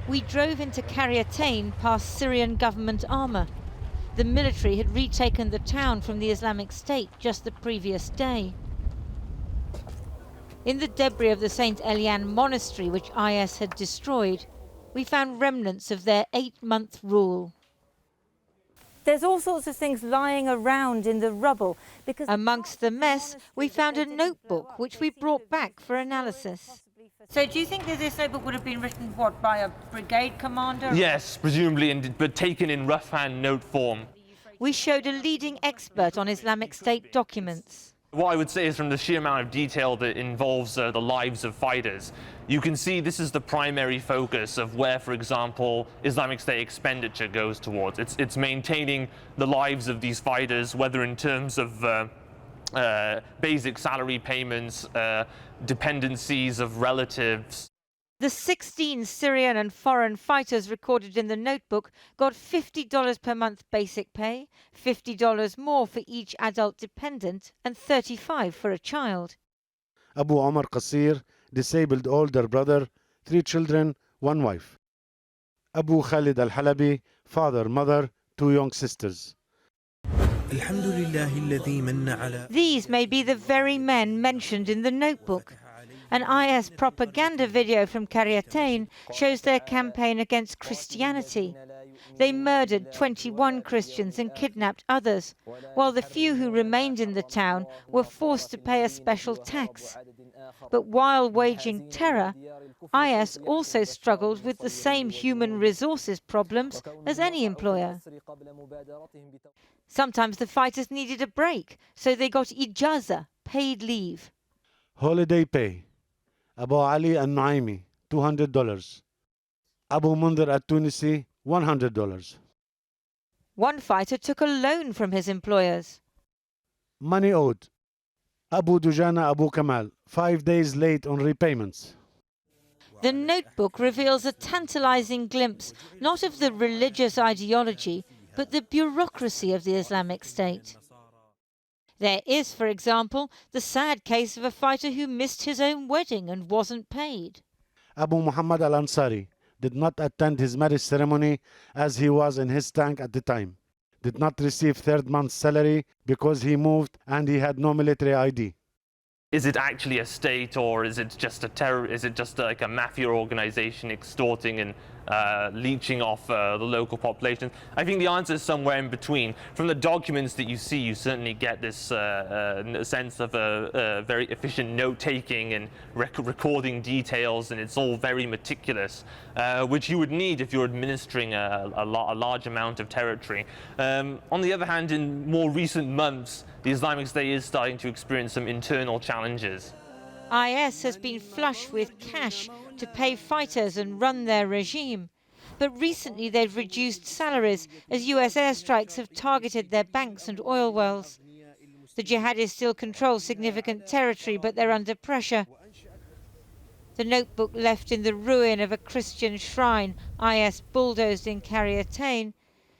We drove into Qaryatayn past Syrian government armour. The military had retaken the town from the Islamic State just the previous day. In the debris of the St. Elian monastery, which IS had destroyed, we found remnants of their 8-month rule. There's all sorts of things lying around in the rubble. Amongst the mess, we found a notebook which we brought back for analysis. So do you think that this notebook would have been written, what, by a brigade commander? Yes, presumably, but taken in rough-hand note form. We showed a leading expert on Islamic State documents. What I would say is, from the sheer amount of detail that involves the lives of fighters, you can see this is the primary focus of where, for example, Islamic State expenditure goes towards. It's maintaining the lives of these fighters, whether in terms of basic salary payments, dependencies of relatives. The 16 Syrian and foreign fighters recorded in the notebook got $50 per month basic pay, $50 more for each adult dependent, and $35 for a child. Abu Omar Qasir, disabled older brother, 3 children, 1 wife. Abu Khalid al-Halabi, father, mother, 2 young sisters. These may be the very men mentioned in the notebook. An IS propaganda video from Qaryatayn shows their campaign against Christianity. They murdered 21 Christians and kidnapped others, while the few who remained in the town were forced to pay a special tax. But while waging terror, IS also struggled with the same human resources problems as any employer. Sometimes the fighters needed a break, so they got ijaza, paid leave. Holiday pay. Abu Ali al-Naimi, $200. Abu Mundir al-Tunisi, $100. One fighter took a loan from his employers. Money owed. Abu Dujana Abu Kamal, 5 days late on repayments. The notebook reveals a tantalizing glimpse not of the religious ideology, but the bureaucracy of the Islamic State. There is, for example, the sad case of a fighter who missed his own wedding and wasn't paid. Abu Muhammad al-Ansari did not attend his marriage ceremony as he was in his tank at the time. Did not receive 3rd month's salary because he moved and he had no military ID. Is it actually a state, or is it just like a mafia organization extorting and leeching off the local population? I think the answer is somewhere in between. From the documents that you see, you certainly get this sense of a very efficient note-taking and recording details, and it's all very meticulous, which you would need if you're administering a large amount of territory. On the other hand, in more recent months, the Islamic State is starting to experience some internal challenges. IS has been flush with cash to pay fighters and run their regime. But recently they've reduced salaries as US airstrikes have targeted their banks and oil wells. The jihadis still control significant territory, but they're under pressure. The notebook left in the ruin of a Christian shrine IS bulldozed in Qaryatayn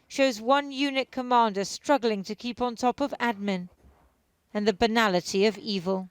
shows one unit commander struggling to keep on top of admin and the banality of evil.